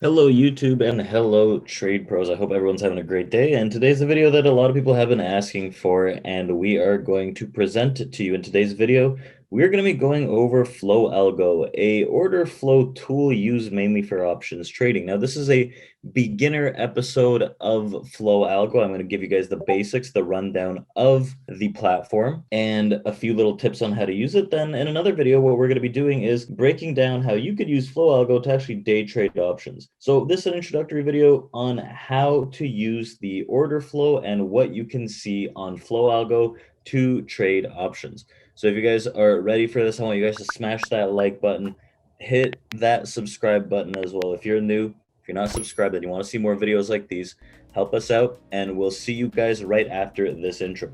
Hello YouTube and hello trade pros. I hope everyone's having a great day. And today's a video that a lot of people have been asking for, and we are going to present it to you. In today's video, we're going to be going over Flow Algo, a order flow tool used mainly for options trading. Now, this is a beginner episode of Flow Algo. I'm going to give you guys the basics, the rundown of the platform, and a few little tips on how to use it. Then in another video, what we're going to be doing is breaking down how you could use Flow Algo to actually day trade options. So this is an introductory video on how to use the order flow and what you can see on Flow Algo to trade options. So if you guys are ready for this, I want you guys to smash that like button, hit that subscribe button as well. If you're new, if you're not subscribed and you want to see more videos like these, help us out, and we'll see you guys right after this intro.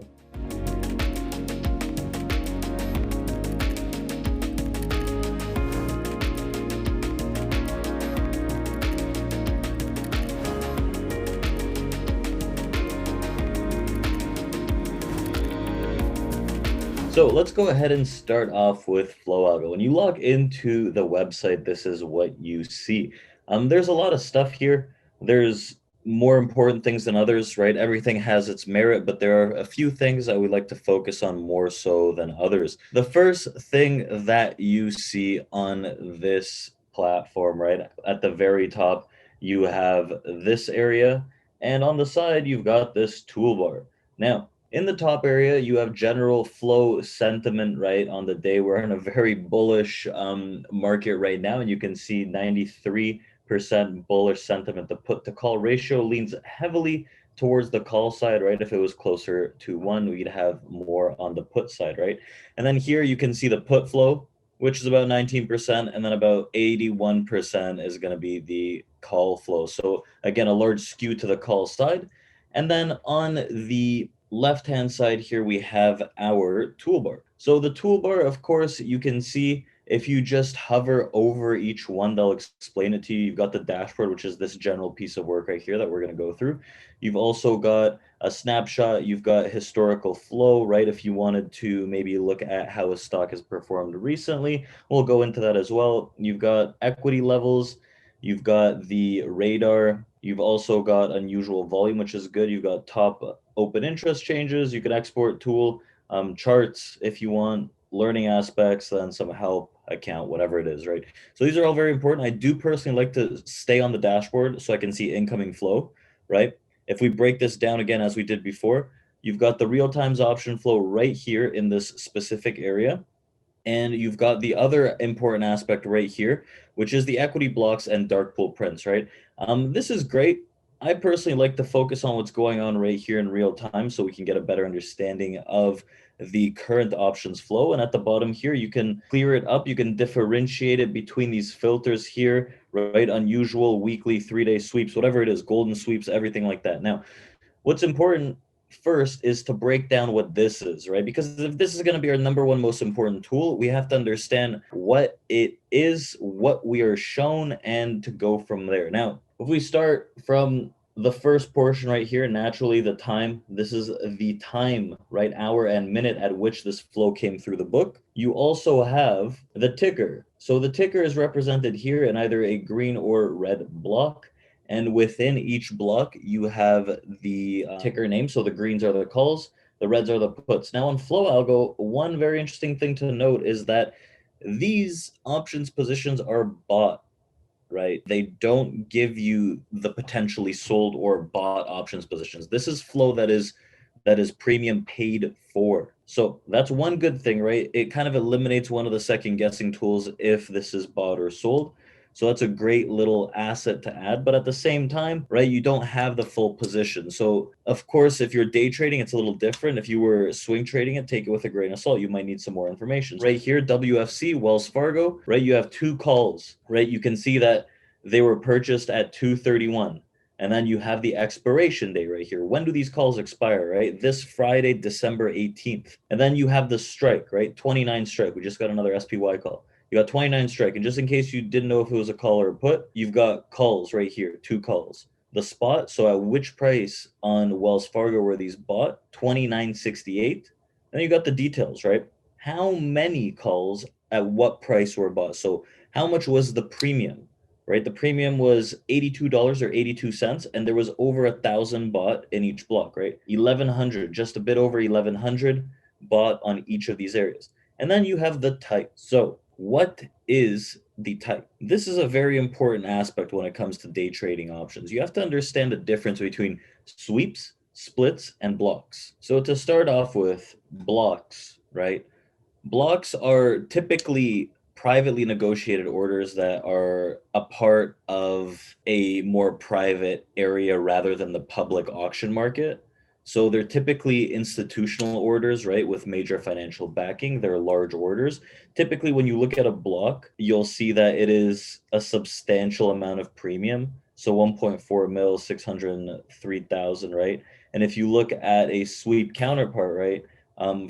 So let's go ahead and start off with Flow Algo. When you log into the website, this is what you see. There's a lot of stuff here. There's more important things than others, right? Everything has its merit, but there are a few things I would like to focus on more so than others. The first thing that you see on this platform, right, at the very top, you have this area, and on the side, you've got this toolbar. Now, in the top area, you have general flow sentiment, right? On the day, we're in a very bullish market right now, and you can see 93% bullish sentiment. The put to call ratio leans heavily towards the call side, right? If it was closer to one, we'd have more on the put side, right? And then here you can see the put flow, which is about 19%, and then about 81% is going to be the call flow. So again, a large skew to the call side. And then on the left-hand side here, we have our toolbar. So the toolbar, of course, you can see if you just hover over each one, they'll explain it to you. You've got the dashboard, which is this general piece of work right here that we're going to go through. You've also got a snapshot. You've got historical flow, right? If you wanted to maybe look at how a stock has performed recently, we'll go into that as well. You've got equity levels. You've got the radar. You've also got unusual volume, which is good. You've got top open interest changes. You can export tool, charts if you want, learning aspects, then some help account, whatever it is, right? So these are all very important. I do personally like to stay on the dashboard so I can see incoming flow, right? If we break this down again, as we did before, you've got the real times option flow right here in this specific area. And you've got the other important aspect right here, which is the equity blocks and dark pool prints, right? This is great. I personally like to focus on what's going on right here in real time so we can get a better understanding of the current options flow. And at the bottom here, you can clear it up. You can differentiate it between these filters here, right? Unusual, weekly, 3-day sweeps, whatever it is, golden sweeps, everything like that. Now, what's important first is to break down what this is, right? Because if this is going to be our number one most important tool, we have to understand what it is, what we are shown, and to go from there. Now, if we start from the first portion right here, naturally the time, this is the time, right? Hour and minute at which this flow came through the book. You also have the ticker. So the ticker is represented here in either a green or red block. And within each block, you have the ticker name. So the greens are the calls, the reds are the puts. Now on Flow Algo, one very interesting thing to note is that these options positions are bought, right? They don't give you the potentially sold or bought options positions. This is flow that is premium paid for. So that's one good thing, right? It kind of eliminates one of the second guessing tools if this is bought or sold. So that's a great little asset to add. But at the same time, right, you don't have the full position. So, of course, if you're day trading, it's a little different. If you were swing trading it, take it with a grain of salt. You might need some more information. Right here, WFC, Wells Fargo, right, you have two calls, right? You can see that they were purchased at 2:31. And then you have the expiration date right here. When do these calls expire, right? This Friday, December 18th. And then you have the strike, right? 29 strike. We just got another SPY call. You got 29 strike. And just in case you didn't know if it was a call or a put, you've got calls right here, two calls. The spot, so at which price on Wells Fargo were these bought? 29.68. Then you got the details, right? How many calls at what price were bought? So how much was the premium? right? The premium was $82 or 82 cents, and there was over 1,000 bought in each block, right? 1,100, just a bit over 1,100 bought on each of these areas. And then you have the type. So, what is the type? This is a very important aspect when it comes to day trading options. You have to understand the difference between sweeps, splits, and blocks. So, to start off with, blocks, right? Blocks are typically privately negotiated orders that are a part of a more private area rather than the public auction market. So they're typically institutional orders, right, with major financial backing. They're large orders. Typically, when you look at a block, you'll see that it is a substantial amount of premium. So 1.4 mil, 603,000, right? And if you look at a sweep counterpart, right,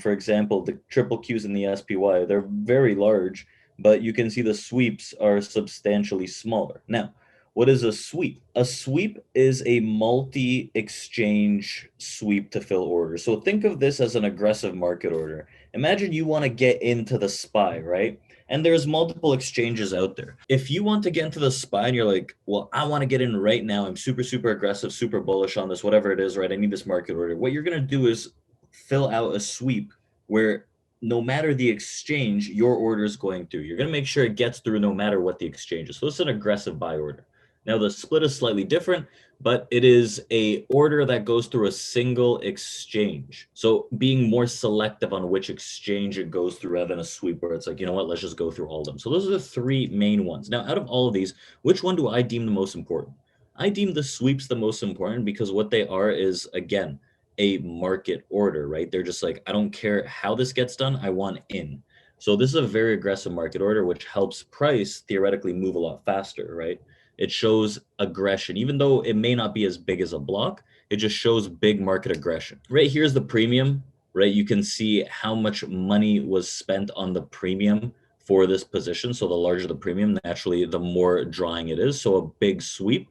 for example, the triple Qs and the SPY, they're very large, but you can see the sweeps are substantially smaller. Now, what is a sweep? A sweep is a multi-exchange sweep to fill order. So think of this as an aggressive market order. Imagine you want to get into the SPY, right? And there's multiple exchanges out there. If you want to get into the SPY and you're like, well, I want to get in right now. I'm super, super aggressive, super bullish on this, whatever it is, right? I need this market order. What you're going to do is fill out a sweep where no matter the exchange your order is going through, you're going to make sure it gets through no matter what the exchange is. So it's an aggressive buy order. Now the split is slightly different, but it is a order that goes through a single exchange. So being more selective on which exchange it goes through rather than a sweep where it's like, you know what, let's just go through all of them. So those are the three main ones. Now, out of all of these, which one do I deem the most important? I deem the sweeps the most important because what they are is, again, a market order, right? They're just like, I don't care how this gets done, I want in. So this is a very aggressive market order, which helps price theoretically move a lot faster, right? It shows aggression, even though it may not be as big as a block, it just shows big market aggression. Right here's the premium, right? You can see how much money was spent on the premium for this position. So the larger the premium, naturally, the more drawing it is. So a sweep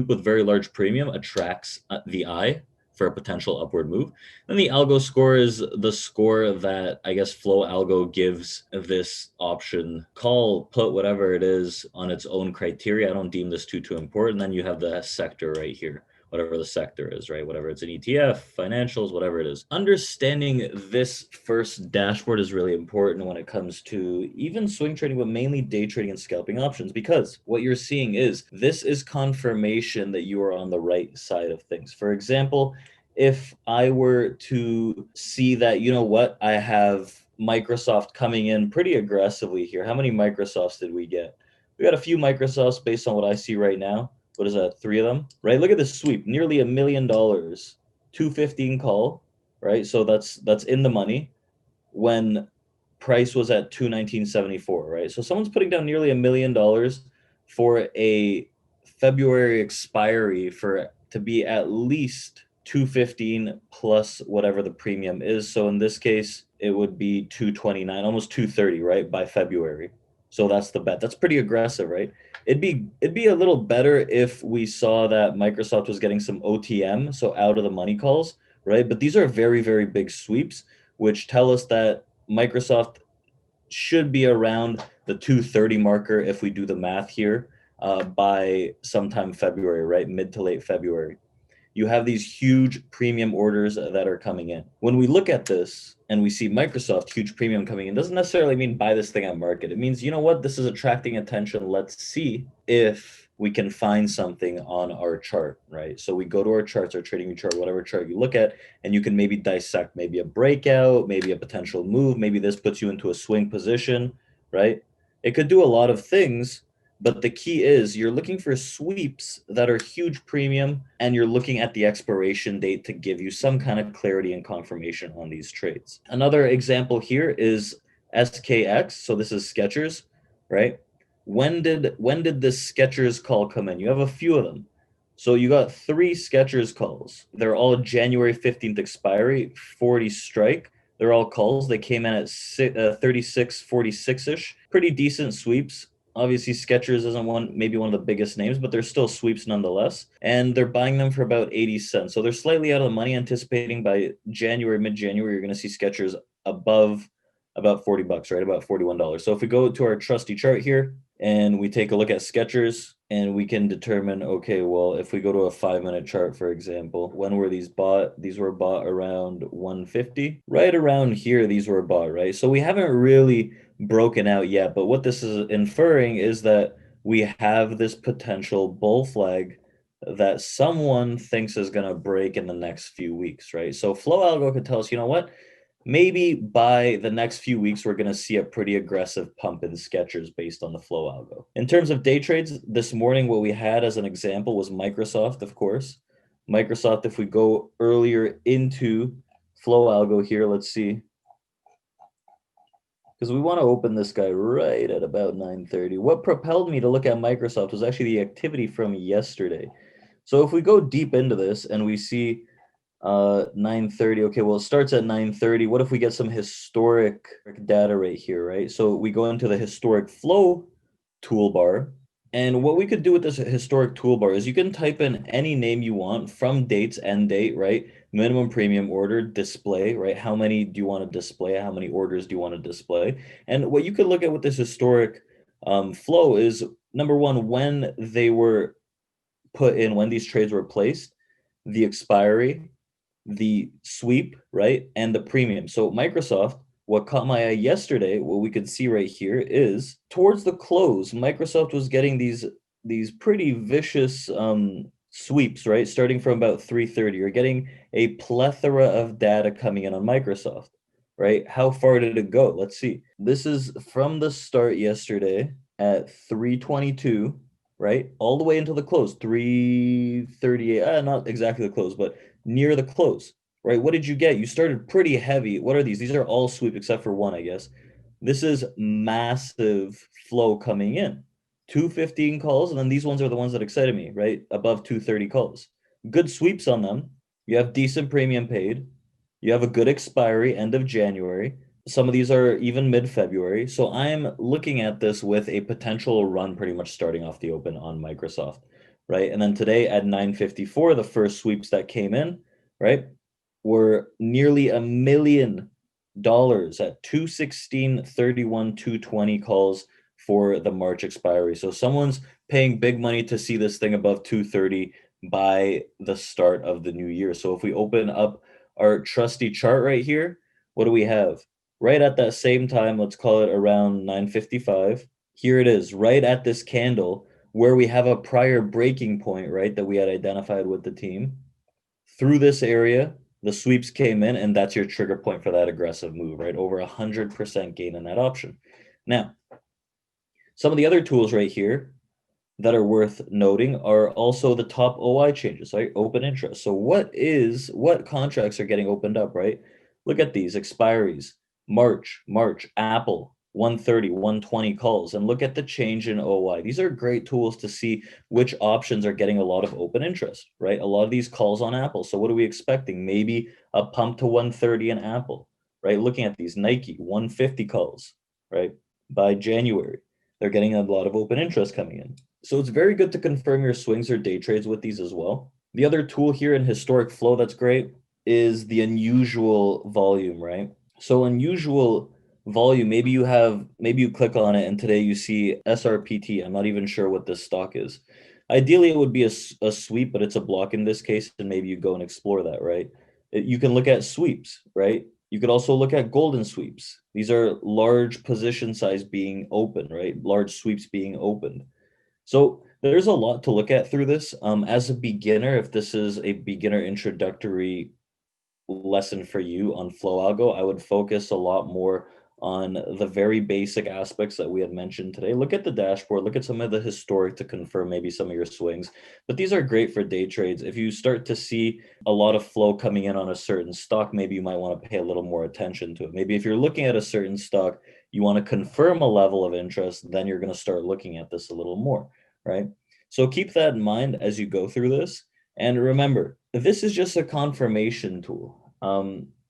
with very large premium attracts the eye for a potential upward move. Then the algo score is the score that I guess Flow Algo gives this option. Call, put, whatever it is on its own criteria. I don't deem this too important. Then you have the sector right here, whatever the sector is, right? Whatever it's an ETF, financials, whatever it is. Understanding this first dashboard is really important when it comes to even swing trading, but mainly day trading and scalping options, because what you're seeing is this is confirmation that you are on the right side of things. For example, if I were to see that, you know what, I have Microsoft coming in pretty aggressively here. How many Microsofts did we get? We got a few Microsofts based on what I see right now. What is that? Three of them, right? Look at this sweep, nearly $1 million, 215 call, right? So that's in the money when price was at 219.74, right? So someone's putting down nearly $1 million for a February expiry for to be at least 215 plus whatever the premium is. So in this case, it would be 229, almost 230, right? By February. So that's the bet. That's pretty aggressive, right? It'd be a little better if we saw that Microsoft was getting some OTM, so out of the money calls, right? But these are very, very big sweeps, which tell us that Microsoft should be around the 230 marker if we do the math here by sometime February, right? Mid to late February. You have these huge premium orders that are coming in. When we look at this and we see Microsoft huge premium coming in, doesn't necessarily mean buy this thing on market. It means, you know what, this is attracting attention. Let's see if we can find something on our chart, right? So we go to our charts, our trading chart, whatever chart you look at, and you can maybe dissect maybe a breakout, maybe a potential move, maybe this puts you into a swing position, right? It could do a lot of things, but the key is you're looking for sweeps that are huge premium, and you're looking at the expiration date to give you some kind of clarity and confirmation on these trades. Another example here is SKX. So this is Skechers, right? When did this Skechers call come in? You have a few of them. So you got three Skechers calls. They're all January 15th expiry, 40 strike. They're all calls. They came in at 36.46-ish. Pretty decent sweeps. Obviously, Skechers isn't maybe one of the biggest names, but they're still sweeps nonetheless. And they're buying them for about 80 cents. So they're slightly out of the money, anticipating by January, mid-January, you're going to see Skechers above about 40 bucks, right? About $41. So if we go to our trusty chart here and we take a look at Skechers and we can determine, okay, well, if we go to a 5-minute chart, for example, when were these bought? These were bought around 150. Right around here, these were bought, right? So we haven't really broken out yet, but what this is inferring is that we have this potential bull flag that someone thinks is going to break in the next few weeks, right? So Flow Algo could tell us, you know what? Maybe by the next few weeks, we're going to see a pretty aggressive pump in Skechers based on the flow algo. In terms of day trades, this morning, what we had as an example was Microsoft, of course. Microsoft, if we go earlier into flow algo here, let's see. Because we want to open this guy right at about 9:30. What propelled me to look at Microsoft was actually the activity from yesterday. So if we go deep into this and we see 9:30. Okay, well, it starts at 9:30. What if we get some historic data right here, right? So we go into the historic flow toolbar. And what we could do with this historic toolbar is you can type in any name you want from dates, end date, right? Minimum premium order, display, right? How many do you want to display? How many orders do you want to display? And what you could look at with this historic flow is number one, when they were put in, when these trades were placed, the expiry, the sweep, right, and the premium. So Microsoft, what caught my eye yesterday, what we could see right here is towards the close, Microsoft was getting these pretty vicious sweeps, right, starting from about 3:30. You're getting a plethora of data coming in on Microsoft, right? How far did it go? Let's see. This is from the start yesterday at 3:22, right, all the way until the close, 3:38. Not exactly the close, but near the close, right? What did you get? You started pretty heavy. What are these? These are all sweep except for one, I guess. This is massive flow coming in. 215 calls, and then these ones are the ones that excited me, right? Above 230 calls. Good sweeps on them. You have decent premium paid. You have a good expiry end of January. Some of these are even mid-February. So I'm looking at this with a potential run pretty much starting off the open on Microsoft, right? And then today at 9:54, the first sweeps that came in, right, were nearly $1 million at 216, 31, 220 calls for the March expiry. So someone's paying big money to see this thing above 230 by the start of the new year. So if we open up our trusty chart right here, what do we have? Right at that same time, let's call it around 9:55. Here it is, right at this candle where we have a prior breaking point, right, that we had identified with the team. Through this area, the sweeps came in, and that's your trigger point for that aggressive move, right? Over 100% gain in that option. Now, some of the other tools right here that are worth noting are also the top OI changes, right? Open interest. So what contracts are getting opened up, right? Look at these expiries. March, Apple, 130, 120 calls, and look at the change in OI. These are great tools to see which options are getting a lot of open interest, right? A lot of these calls on Apple. So what are we expecting? Maybe a pump to 130 in Apple, right? Looking at these Nike, 150 calls, right? By January, they're getting a lot of open interest coming in. So it's very good to confirm your swings or day trades with these as well. The other tool here in historic flow that's great is the unusual volume, right? So unusual volume, maybe you click on it and today you see SRPT. I'm not even sure what this stock is. Ideally, it would be a sweep, but it's a block in this case, and maybe you go and explore that, right? You can look at sweeps, right? You could also look at golden sweeps. These are large position size being open, right? Large sweeps being opened. So there's a lot to look at through this. As a beginner, if this is a beginner introductory lesson for you on Flow Algo, I would focus a lot more on the very basic aspects that we had mentioned today. Look at the dashboard, look at some of the historic to confirm maybe some of your swings. But these are great for day trades. If you start to see a lot of flow coming in on a certain stock, maybe you might want to pay a little more attention to it. Maybe if you're looking at a certain stock, you want to confirm a level of interest, then you're going to start looking at this a little more, right? So keep that in mind as you go through this. And remember, this is just a confirmation tool.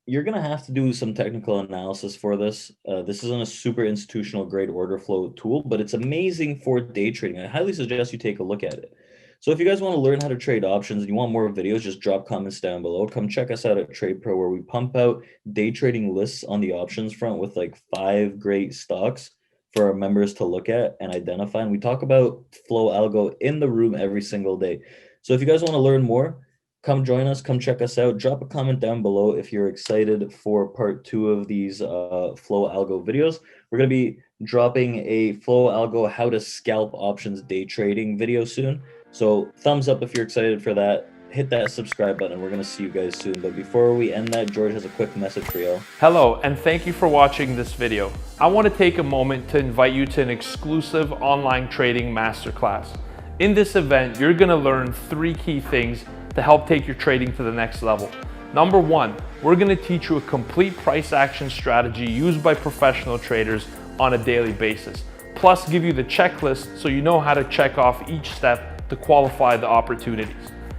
You're going to have to do some technical analysis for this. This isn't a super institutional grade order flow tool, but it's amazing for day trading. I highly suggest you take a look at it. So if you guys want to learn how to trade options and you want more videos, just drop comments down below. Come check us out at TradePro, where we pump out day trading lists on the options front with like 5 great stocks for our members to look at and identify. And we talk about Flow Algo in the room every single day. So if you guys want to learn more, come join us, come check us out. Drop a comment down below if you're excited for part 2 of these Flow Algo videos. We're going to be dropping a Flow Algo how to scalp options day trading video soon. So thumbs up if you're excited for that. Hit that subscribe button. We're going to see you guys soon. But before we end that, George has a quick message for y'all. Hello, and thank you for watching this video. I want to take a moment to invite you to an exclusive online trading masterclass. In this event, you're going to learn 3 key things to help take your trading to the next level. Number 1, we're going to teach you a complete price action strategy used by professional traders on a daily basis, plus give you the checklist so you know how to check off each step to qualify the opportunities.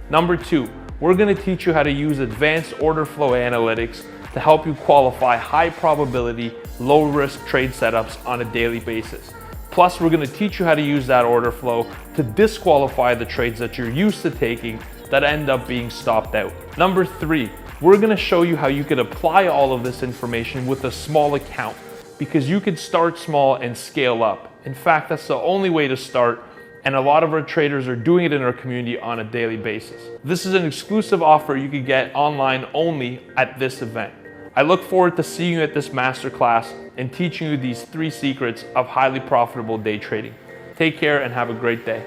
Number 2, we're going to teach you how to use advanced order flow analytics to help you qualify high probability, low risk trade setups on a daily basis. Plus, we're going to teach you how to use that order flow to disqualify the trades that you're used to taking that end up being stopped out. Number 3, we're going to show you how you can apply all of this information with a small account, because you could start small and scale up. In fact, that's the only way to start, and a lot of our traders are doing it in our community on a daily basis. This is an exclusive offer you could get online only at this event. I look forward to seeing you at this masterclass and teaching you these 3 secrets of highly profitable day trading. Take care and have a great day.